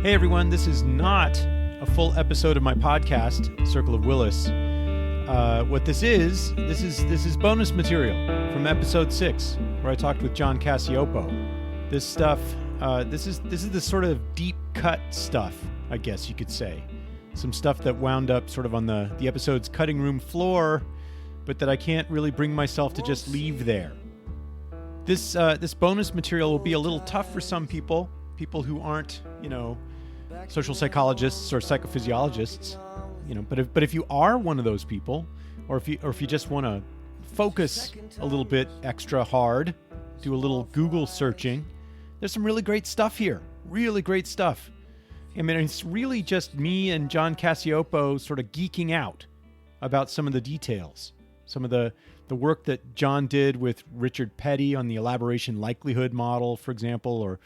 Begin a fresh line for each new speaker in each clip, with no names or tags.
Hey everyone, this is not a full episode of my podcast, Circle of Willis. What this is bonus material from episode 6, where I talked with John Cacioppo. This stuff, this is the sort of deep cut stuff, I guess you could say. Some stuff that wound up sort of on the episode's cutting room floor, but that I can't really bring myself to just leave there. This bonus material will be a little tough for some people who aren't, social psychologists or psychophysiologists, but if you are one of those people, or if you just want to focus a little bit extra hard, do a little Google searching, there's some really great stuff here. Really great stuff. I mean, it's really just me and John Cacioppo sort of geeking out about some of the details, some of the work that John did with Richard Petty on the elaboration likelihood model, for example, or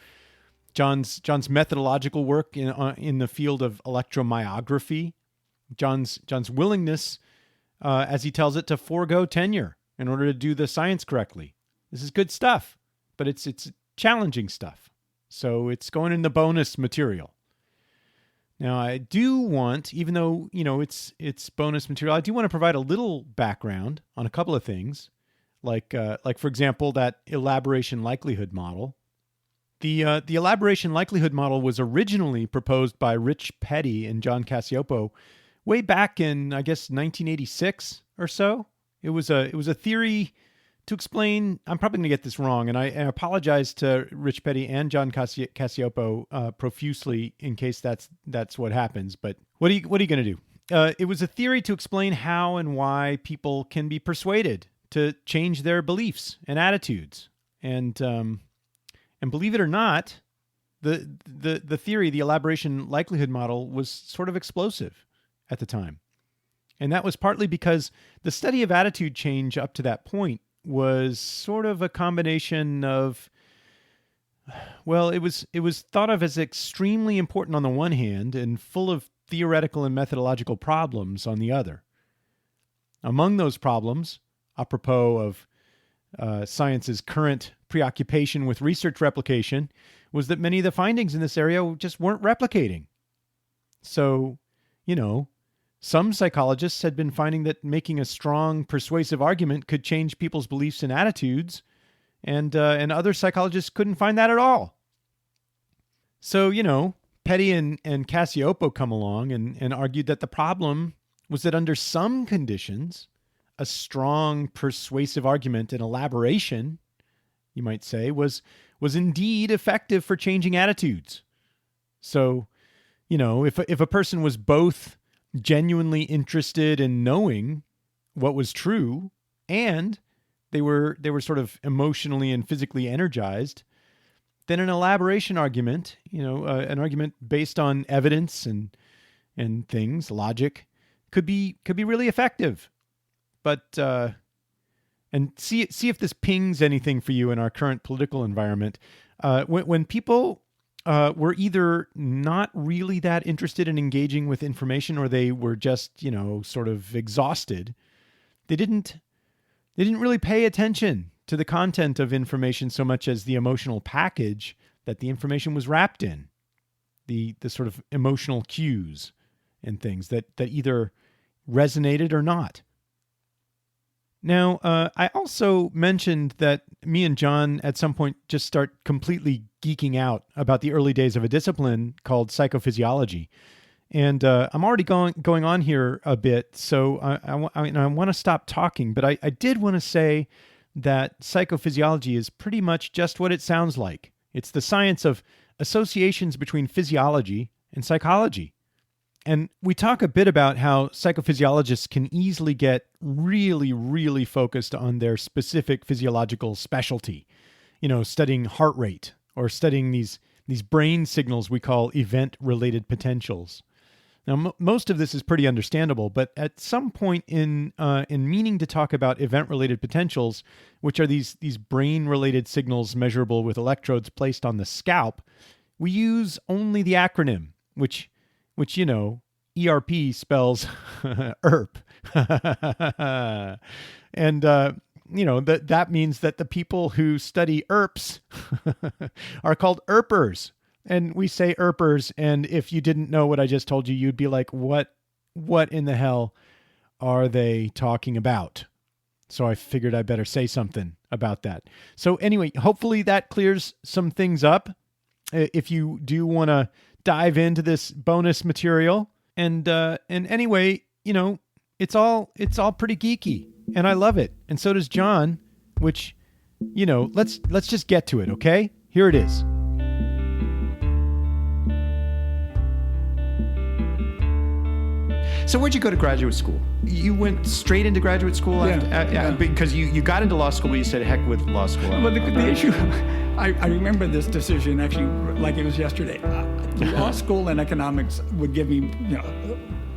John's methodological work in the field of electromyography, John's willingness, as he tells it, to forego tenure in order to do the science correctly. This is good stuff, but it's challenging stuff. So it's going in the bonus material. Now I do want, even though it's bonus material, I do want to provide a little background on a couple of things, like for example that elaboration likelihood model. The elaboration likelihood model was originally proposed by Rich Petty and John Cacioppo way back in, I guess, 1986 or so. It was a theory to explain. I'm probably going to get this wrong, and I apologize to Rich Petty and John Cacioppo profusely in case that's what happens. But what are you going to do? It was a theory to explain how and why people can be persuaded to change their beliefs and attitudes, and believe it or not, the theory, the elaboration likelihood model, was sort of explosive at the time. And that was partly because the study of attitude change up to that point was sort of a combination of, well, it was thought of as extremely important on the one hand and full of theoretical and methodological problems on the other. Among those problems, apropos of science's current preoccupation with research replication, was that many of the findings in this area just weren't replicating. So, some psychologists had been finding that making a strong, persuasive argument could change people's beliefs and attitudes, and other psychologists couldn't find that at all. So, Petty and Cacioppo come along and argued that the problem was that under some conditions, a strong, persuasive argument and elaboration, you might say, was indeed effective for changing attitudes. So, if a person was both genuinely interested in knowing what was true and they were sort of emotionally and physically energized, then an elaboration argument, an argument based on evidence and things, logic, could be really effective. But and see if this pings anything for you in our current political environment. When people were either not really that interested in engaging with information, or they were just sort of exhausted, they didn't really pay attention to the content of information so much as the emotional package that the information was wrapped in, the sort of emotional cues and things that either resonated or not. Now, I also mentioned that me and John at some point just start completely geeking out about the early days of a discipline called psychophysiology. And I'm already going on here a bit, so I want to stop talking. But I did want to say that psychophysiology is pretty much just what it sounds like. It's the science of associations between physiology and psychology. And we talk a bit about how psychophysiologists can easily get really, really focused on their specific physiological specialty, studying heart rate or studying these brain signals we call event-related potentials. Now, most of this is pretty understandable, but at some point in meaning to talk about event-related potentials, which are these brain-related signals measurable with electrodes placed on the scalp, we use only the acronym, which ERP spells ERP. And, that means that the people who study ERPs are called ERPers. And we say ERPers, and if you didn't know what I just told you, you'd be like, what in the hell are they talking about? So I figured I better say something about that. So anyway, hopefully that clears some things up. If you do want to dive into this bonus material, and anyway, it's all pretty geeky, and I love it, and so does John. Which, let's just get to it, okay? Here it is. So where'd you go to graduate school? You went straight into graduate school because you got into law school, but you said, heck with law school.
Well, the issue, I remember this decision actually like it was yesterday. Law school and economics would give me,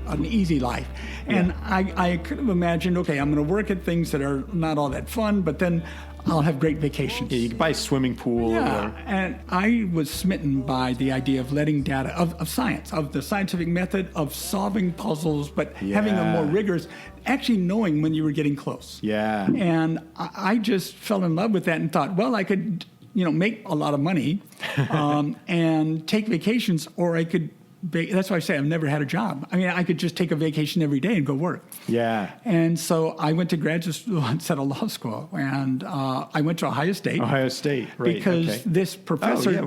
an easy life. And I could have imagined, okay, I'm going to work at things that are not all that fun, but then I'll have great vacations.
Yeah, you can buy a swimming pool.
Yeah, and I was smitten by the idea of letting data, of science, of the scientific method of solving puzzles, but having a more rigorous, actually knowing when you were getting close.
Yeah.
And I just fell in love with that and thought, well, I could, make a lot of money and take vacations, or I could. That's why I say I've never had a job. I mean, I could just take a vacation every day and go work.
Yeah.
And so I went to graduate school instead of law school, and I went to Ohio State.
Ohio State, right?
Because this professor,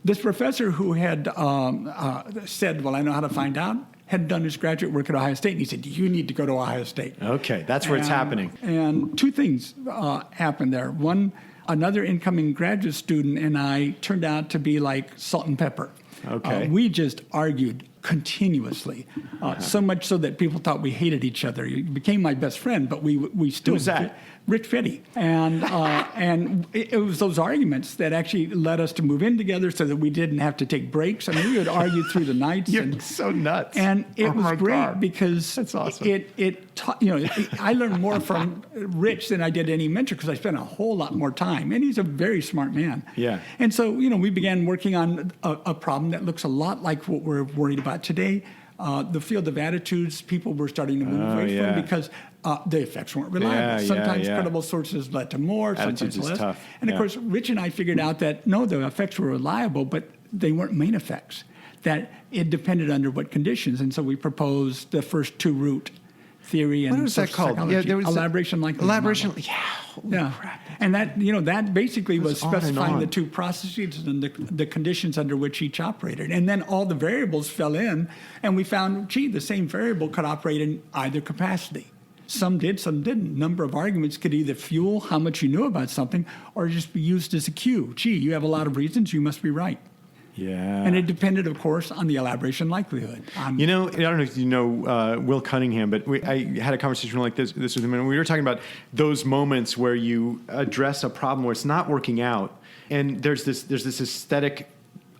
this professor who had said, "Well, I know how to find out," had done his graduate work at Ohio State, and he said, "You need to go to Ohio State."
Okay, that's where it's happening.
And two things happened there. One, another incoming graduate student and I turned out to be like salt and pepper.
Okay.
We just argued continuously, so much so that people thought we hated each other. He became my best friend, but we still...
Who's that?
Rich Fetty. And it was those arguments that actually led us to move in together so that we didn't have to take breaks. I mean, we would argue through the nights.
You're so nuts.
And it was great because
that's awesome.
It taught, I learned more from Rich than I did any mentor because I spent a whole lot more time. And he's a very smart man.
Yeah.
And so, we began working on a problem that looks a lot like what we're worried about today. The field of attitudes, people were starting to move away from because the effects weren't reliable. Sometimes credible sources led to more,
attitudes
sometimes less.
Tough.
And of course, Rich and I figured out that, no, the effects were reliable, but they weren't main effects, that it depended under what conditions. And so we proposed the first two-root theory and
what was that called?
Psychology.
Yeah, there was
elaboration likelihood
elaboration.
model.
Yeah. Crap.
And that, that basically was specifying
on.
the two processes and the conditions under which each operated. And then all the variables fell in, and we found, the same variable could operate in either capacity. Some did, some didn't. Number of arguments could either fuel how much you knew about something or just be used as a cue. You have a lot of reasons, you must be right.
Yeah.
And it depended, of course, on the elaboration likelihood.
I don't know if you know Will Cunningham, but I had a conversation like this with him, and we were talking about those moments where you address a problem where it's not working out, and there's this aesthetic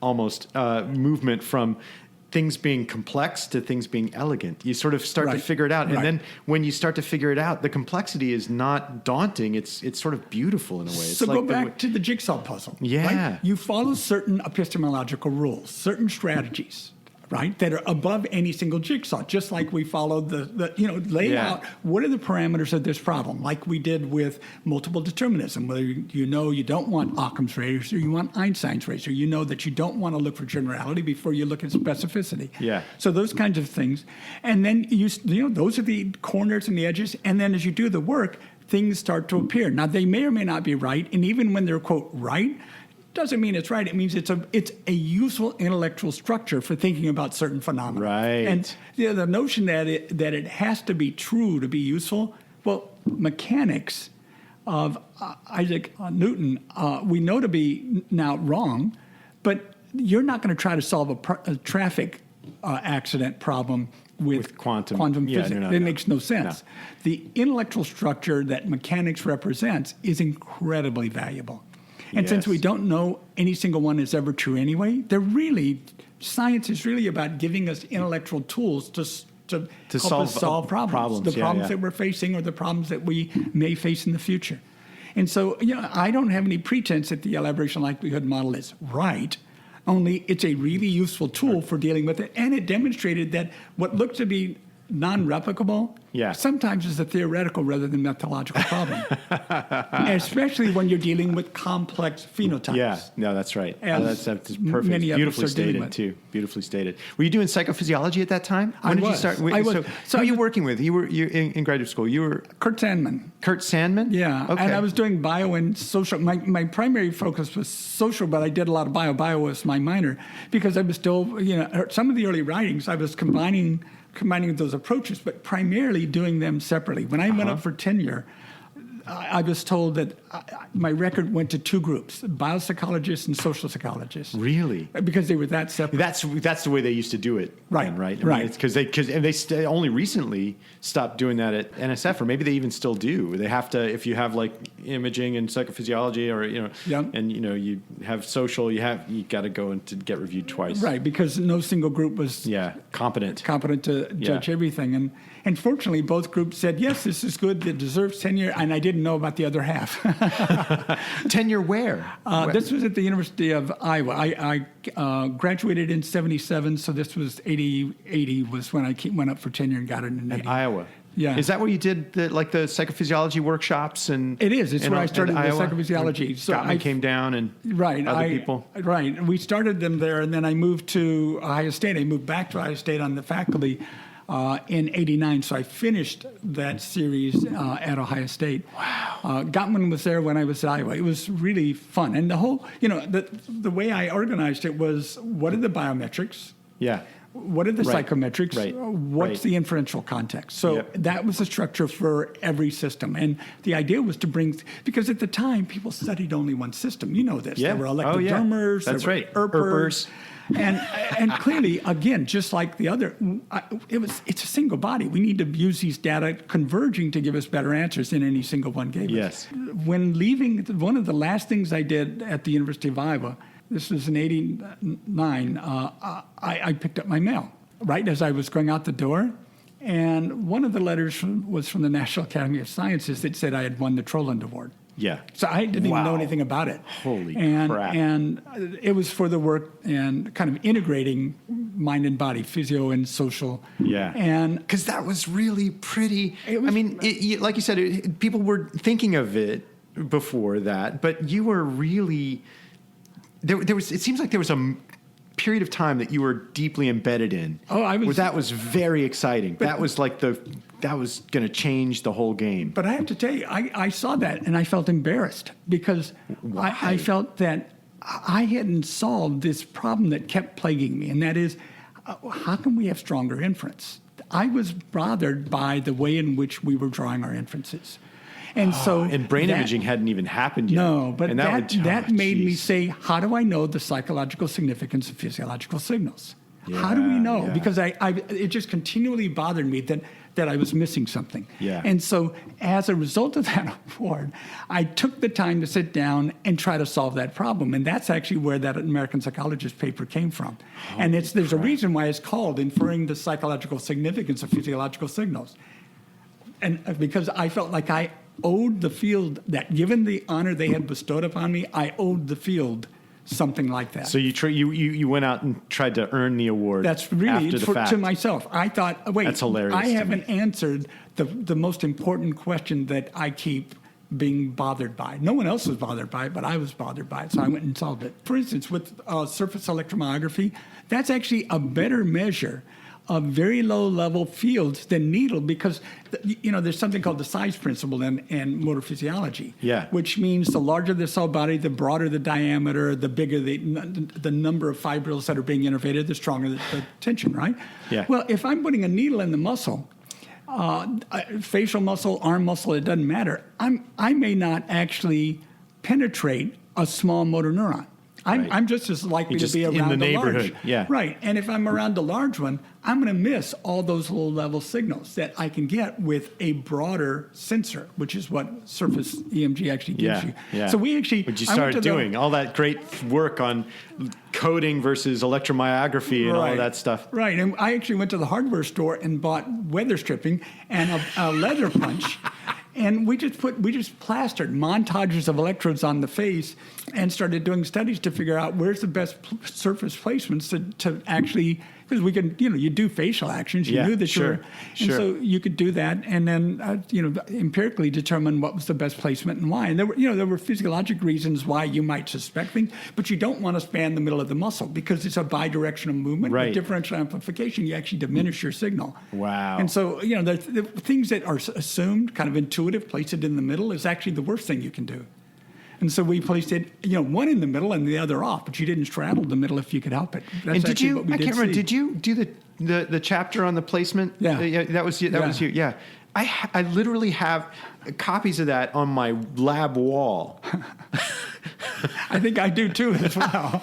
almost movement from things being complex to things being elegant. You sort of start to figure it out. And then when you start to figure it out, the complexity is not daunting. It's sort of beautiful in a way. It's
so go back to the jigsaw puzzle.
Yeah.
Right? You follow certain epistemological rules, certain strategies, right, that are above any single jigsaw, just like we followed lay out what are the parameters of this problem, like we did with multiple determinism, whether you don't want Occam's razor or you want Einstein's razor. You know that you don't want to look for generality before you look at specificity.
Yeah.
So those kinds of things. And then, those are the corners and the edges. And then as you do the work, things start to appear. Now, they may or may not be right. And even when they're, quote, right, doesn't mean it's right. It means it's a useful intellectual structure for thinking about certain phenomena.
Right.
And the notion that it has to be true to be useful, well, mechanics of Isaac Newton, we know to be now wrong, but you're not going to try to solve a traffic accident problem with quantum physics. It makes no sense. No. The intellectual structure that mechanics represents is incredibly valuable. And since we don't know any single one is ever true anyway, science is really about giving us intellectual tools to help us solve problems. The problems that we're facing or the problems that we may face in the future. And so, I don't have any pretense that the elaboration likelihood model is right, only it's a really useful tool for dealing with it. And it demonstrated that what looked to be non-replicable,
Yeah.
sometimes it's a theoretical rather than methodological problem, especially when you're dealing with complex phenotypes.
Yeah, no, that's right.
As
That's
many
perfect.
of us
Beautifully
are dealing
stated,
with.
too. Beautifully stated. Were you doing psychophysiology at that time?
I
When did you
was.
start?
I was.
So,
So
who
I
were you
was-
working with? You were in graduate school. You were
Kurt Sandman.
Kurt Sandman?
Yeah,
Okay.
and I was doing bio and social. My primary focus was social, but I did a lot of bio. Bio was my minor because I was still, some of the early writings I was combining those approaches, but primarily doing them separately. When I went up for tenure, I was told that my record went to two groups: biopsychologists and social psychologists.
Really?
Because they were that separate.
That's the way they used to do it.
Right,
then, right.
right.
Because they only recently stopped doing that at NSF, or maybe they even still do. They have to, if you have like imaging and psychophysiology, or
Yeah.
and you have social, you got to go and to get reviewed twice.
Right, because no single group was
competent
to judge everything. And fortunately, both groups said, yes, this is good, it deserves tenure, and I didn't know about the other half.
Tenure where?
This was at the University of Iowa. I graduated in 77, so this was 80 was when I went up for tenure and got it in 80.
Iowa.
Yeah.
Is that where you did the psychophysiology workshops? And
It is. It's
and
where I started
at
the
Iowa?
psychophysiology. So
Gottman came down and other people.
Right. We started them there, and then I moved to Ohio State. I moved back to Ohio State on the faculty in 89. So I finished that series at Ohio State. Wow. Gottman was there when I was at Iowa. It was really fun. And the whole, the way I organized it was, what are the biometrics?
Yeah.
What are the psychometrics?
Right.
What's the inferential context? So that was the structure for every system. And the idea was to bring, because at the time, people studied only one system. You know this.
Yeah.
There were electrodermers.
That's
there were
right.
Erpers. And clearly, again, just like the other, it's a single body. We need to use these data converging to give us better answers than any single one gave us.
Yes.
When leaving, one of the last things I did at the University of Iowa, this was in 89, I picked up my mail right as I was going out the door. And one of the letters was from the National Academy of Sciences that said I had won the Troland Award.
Yeah.
So I didn't even know anything about it.
Holy crap.
And it was for the work and kind of integrating mind and body, physio and social.
Yeah.
And
because that was really pretty. Like you said, people were thinking of it before that, but you were really... There was. It seems like there was a period of time that you were deeply embedded in.
Oh, I was.
Where that was very exciting. That was like that was going to change the whole game.
But I have to tell you, I saw that and I felt embarrassed because I felt that I hadn't solved this problem that kept plaguing me, and that is, how can we have stronger inference? I was bothered by the way in which we were drawing our inferences. And
and brain imaging hadn't even happened yet.
No, but that made me
geez.
say, how do I know the psychological significance of physiological signals? How do we know?
Yeah.
Because it just continually bothered me that I was missing something.
Yeah.
And so as a result of that award, I took the time to sit down and try to solve that problem. And that's actually where that American Psychologist paper came from. And there's a reason why it's called Inferring the Psychological Significance of Physiological Signals. And because I felt like I owed the field that, given the honor they had bestowed upon me, I owed the field something like that.
So you went out and tried to earn the award.
That's really
after the fact.
to myself. I thought, wait,
That's hilarious
I
to
haven't answered the most important question that I keep being bothered by. No one else was bothered by it, but I was bothered by it, so I went and solved it. For instance, with surface electromyography, that's actually a better measure of very low-level fields than needle because, there's something called the size principle in motor physiology, which means the larger the cell body, the broader the diameter, the bigger the number of fibrils that are being innervated, the stronger the tension, right?
Yeah.
Well, if I'm putting a needle in the muscle, facial muscle, arm muscle, it doesn't matter. I may not actually penetrate a small motor neuron. I'm just as likely to be around
in the neighborhood.
large.
Yeah.
Right. And if I'm around the large one, I'm going to miss all those low-level signals that I can get with a broader sensor, which is what surface EMG actually gives you.
Yeah.
So we actually...
Which you started doing, all that great work on coding versus electromyography and all of that stuff.
Right. And I actually went to the hardware store and bought weather stripping and a leather punch. And we just plastered montages of electrodes on the face and started doing studies to figure out where's the best surface placements to actually because we could, you do facial actions. You knew that
sure.
and so you could do that, and then empirically determine what was the best placement and why. And there were physiologic reasons why you might suspect things, but you don't want to span the middle of the muscle because it's a bidirectional movement.
Right.
With differential amplification, you actually diminish your signal.
Wow.
And so the things that are assumed, kind of intuitive, place it in the middle is actually the worst thing you can do. And so we placed it, one in the middle and the other off, but you didn't straddle the middle if you could help it. That's
And did you?
what we
I can't remember.
see.
Did you do the chapter on the placement?
Yeah.
That was you. Yeah. I literally have copies of that on my lab wall.
I think I do too as well.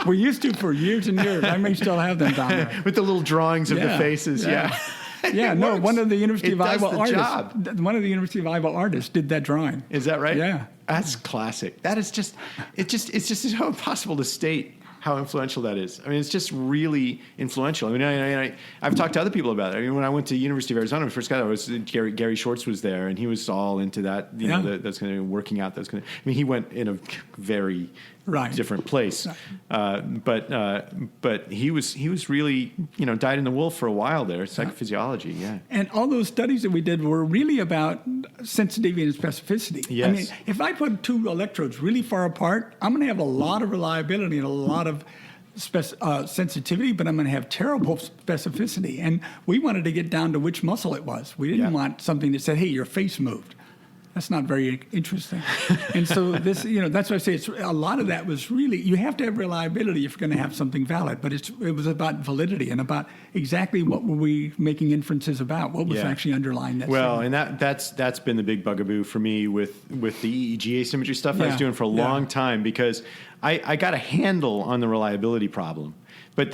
We used to for years and years. I may still have them down there.
With the little drawings of the faces. Yeah.
Yeah, no, one of the University of Iowa
artists.
One of the University of Iowa artists did that drawing.
Is that right?
Yeah.
That's classic. That is it's just so impossible to state how influential that is. I mean, it's just really influential. I mean, I've talked to other people about it. I mean, when I went to University of Arizona, when I first got there, Gary Schwartz was there, and he was all into that. That's going to working out. That's going to. I mean, he went in a very different place, but he was really dyed in the wool for a while there. Psychophysiology, yeah.
And all those studies that we did were really about sensitivity and specificity.
Yes.
I mean, if I put two electrodes really far apart, I'm going to have a lot of reliability and a lot of sensitivity, but I'm going to have terrible specificity. And we wanted to get down to which muscle it was. We didn't want something that said, "Hey, your face moved." That's not very interesting. And so this, that's why I say a lot of that was really, you have to have reliability if you're going to have something valid, but it was about validity and about exactly what were we making inferences about, what was actually underlying that.
Well, and that's been the big bugaboo for me with the EEG asymmetry stuff I was doing for a long time, because I got a handle on the reliability problem. And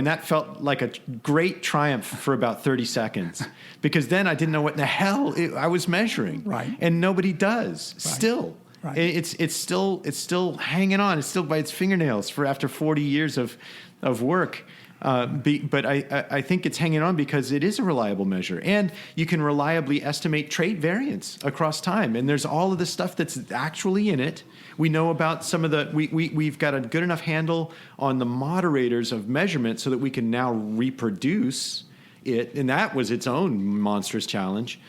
that felt like a great triumph for about 30 seconds, because then I didn't know what in the hell I was measuring.
Right.
And nobody does still.
Right.
It's still hanging on. It's still by its fingernails for after 40 years of work. But I think it's hanging on because it is a reliable measure, and you can reliably estimate trait variance across time. And there's all of the stuff that's actually in it. We know about some of we've got a good enough handle on the moderators of measurement so that we can now reproduce it. And that was its own monstrous challenge.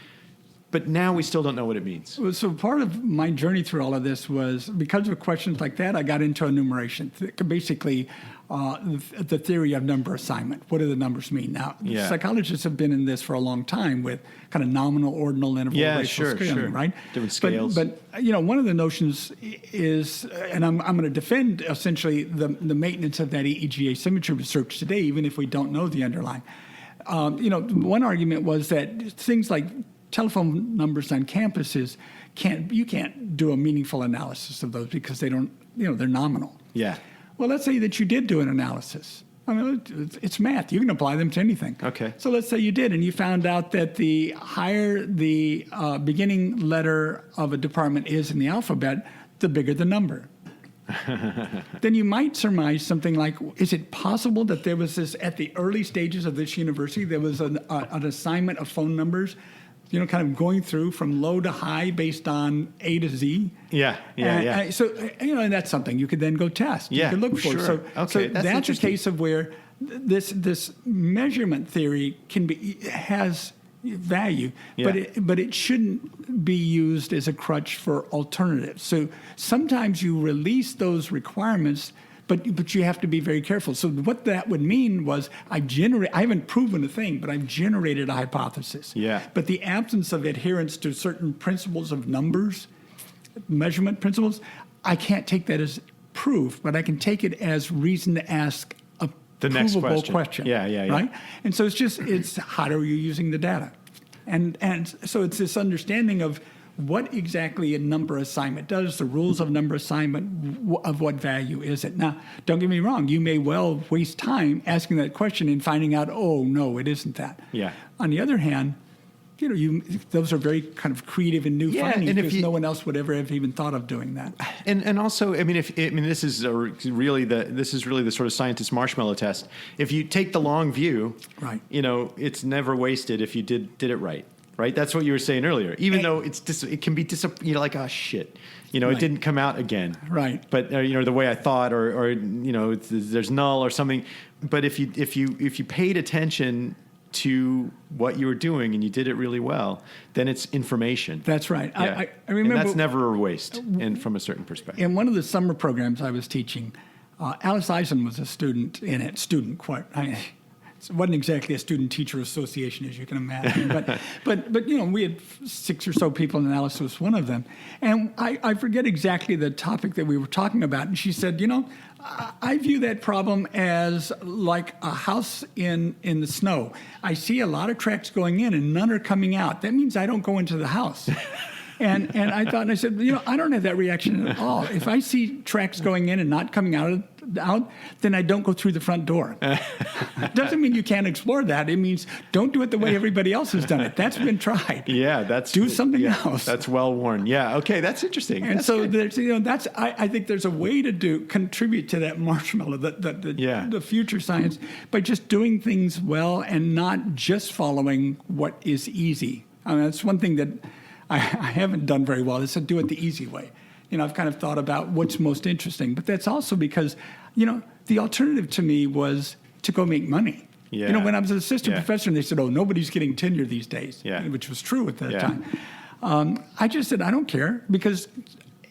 But now we still don't know what it means.
So part of my journey through all of this was, because of questions like that, I got into enumeration. Basically, the theory of number assignment. What do the numbers mean? Now, psychologists have been in this for a long time with kind of nominal, ordinal, interval, racial scaling, right?
Different scales.
But one of the notions is, and I'm going to defend essentially the maintenance of that EEG asymmetry research today, even if we don't know the underlying. One argument was that things like telephone numbers on campuses you can't do a meaningful analysis of those because they don't, they're nominal.
Yeah.
Well, let's say that you did do an analysis. I mean, it's math. You can apply them to anything.
Okay.
So let's say you did, and you found out that the higher the beginning letter of a department is in the alphabet, the bigger the number. Then you might surmise something like, is it possible that there was this, at the early stages of this university, there was an assignment of phone numbers, kind of going through from low to high based on A to Z.
Yeah.
So, and that's something you could then go test.
Yeah,
you could look for.
Sure.
So that's a case of where this measurement theory has value, but it shouldn't be used as a crutch for alternatives. So sometimes you release those requirements, but you have to be very careful. So what that would mean was I haven't proven a thing, but I've generated a hypothesis.
Yeah.
But the absence of adherence to certain principles of numbers, measurement principles, I can't take that as proof, but I can take it as reason to ask a
the next
provable
question. Yeah.
Right? And so it's how are you using the data? And so it's this understanding of what exactly a number assignment does, the rules of number assignment, of what value is it. Now, don't get me wrong, you may well waste time asking that question and finding out, oh, no, it isn't that.
Yeah.
On the other hand, those are very kind of creative and new findings, because no one else would ever have even thought of doing that.
And also, this is really the sort of scientist marshmallow test. If you take the long view,
right,
it's never wasted if you did it right. right? That's what you were saying earlier. Even though it can be like, oh shit, it didn't come out again,
right?
But the way I thought, or there's null or something. But if you paid attention to what you were doing and you did it really well, then it's information.
That's right.
Yeah.
I remember,
and that's never a waste, and from a certain perspective.
In one of the summer programs I was teaching, Alice Eisen was a student in it. It wasn't exactly a student-teacher association, as you can imagine. but we had 6 or so people, and Alice was one of them. And I forget exactly the topic that we were talking about. And she said, I view that problem as like a house in the snow. I see a lot of tracks going in, and none are coming out. That means I don't go into the house. And I said, I don't have that reaction at all. If I see tracks going in and not coming out, then I don't go through the front door. Doesn't mean you can't explore that. It means don't do it the way everybody else has done it. That's been tried.
Yeah,
do something else.
That's well worn. Yeah, okay, that's interesting.
And
that's
so
good.
I think there's a way to contribute to that marshmallow, the future science, by just doing things well and not just following what is easy. I mean, that's one thing that I haven't done very well, is to do it the easy way. I've kind of thought about what's most interesting, but that's also because, the alternative to me was to go make money.
Yeah.
When I was an assistant professor, and they said, "Oh, nobody's getting tenure these days," which was true at that time. I just said, I don't care, because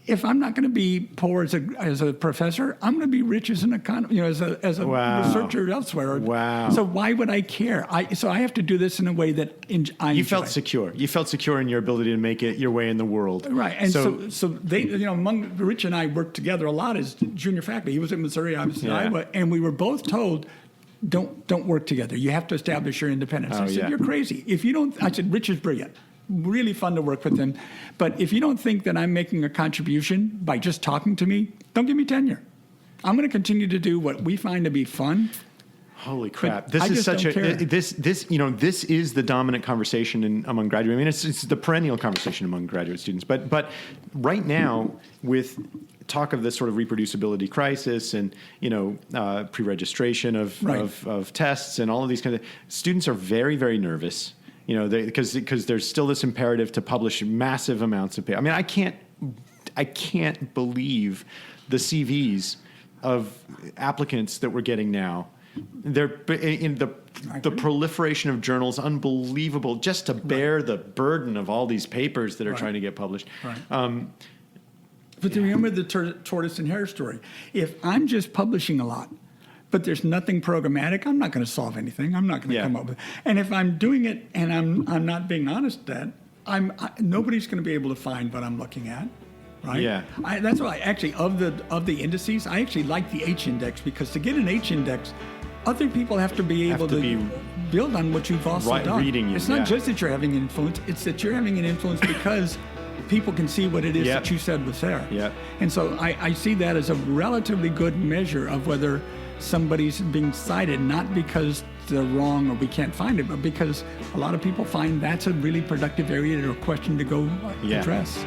if I'm not going to be poor as a professor, I'm going to be rich as an economist, as a researcher elsewhere.
Wow.
So why would I care? So I have to do this in a way that I enjoy.
You felt secure. You felt secure in your ability to make it your way in the world.
Right. And so they, among Rich and I worked together a lot as junior faculty. He was in Missouri, I was in Iowa, and we were both told, don't work together. You have to establish your independence. I said, you're crazy. If you don't, I said, Rich is brilliant. Really fun to work with him. But if you don't think that I'm making a contribution by just talking to me, don't give me tenure. I'm going to continue to do what we find to be fun.
Holy crap! This is such a this is the dominant conversation among graduate. I mean, it's the perennial conversation among graduate students. But right now, with talk of this sort of reproducibility crisis and pre-registration of tests and all of these kinds of students are very, very nervous. Because there's still this imperative to publish massive amounts of paper. I mean, I can't believe the CVs of applicants that we're getting now. They're in the proliferation of journals, unbelievable, just to bear the burden of all these papers that are trying to get published.
Right. But remember the tortoise and hare story. If I'm just publishing a lot, but there's nothing programmatic, I'm not going to solve anything. I'm not going to come up with it. And if I'm doing it and I'm not being honest at that, nobody's going to be able to find what I'm looking at, right?
Yeah.
That's why actually of the indices, I actually like the H index, because to get an H index, other people have to be able to build on what you've also done.
Reading you,
it's not just that you're having an influence; it's that you're having an influence because people can see what it is that you said was there.
Yeah.
And so I see that as a relatively good measure of whether somebody's being cited, not because they're wrong or we can't find it, but because a lot of people find that's a really productive area or question to go address.